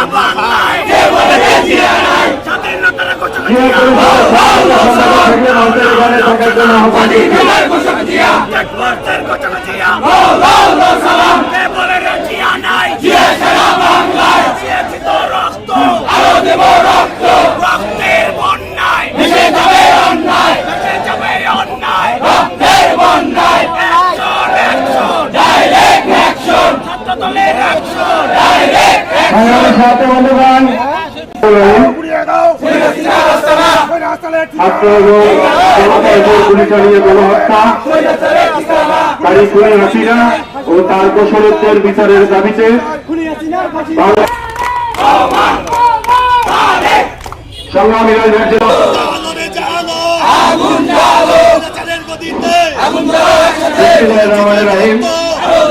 বাংলায় কে বলেছে জিয়া নাই স্বাধীনতার ঘোষক জিয়া একবারের ঘোষক জিয়া কে বলেছে জিয়া নাই জিয়া সারা বাংলায় দিয়েছি তো রক্ত আরো দেব রক্ত রক্তের বন্যায় ভেসে যাবে অন্যায় ভেসে যাবে অন্যায় রক্তের বন্যায় অ্যাকশন অ্যাকশন ডাইরেক্ট অ্যাকশন ছাত্রদলের অ্যাকশন ডাইরেক্ট অ্যাকশন সাথে বন্ধুগণ ছাত্র এবং জনতার উপর গুলি চালিয়ে গণহত্যা তারই খুনি হাসিনা ও তার কুশলীদের বিচারের দাবিতে সংগ্রামী রহিম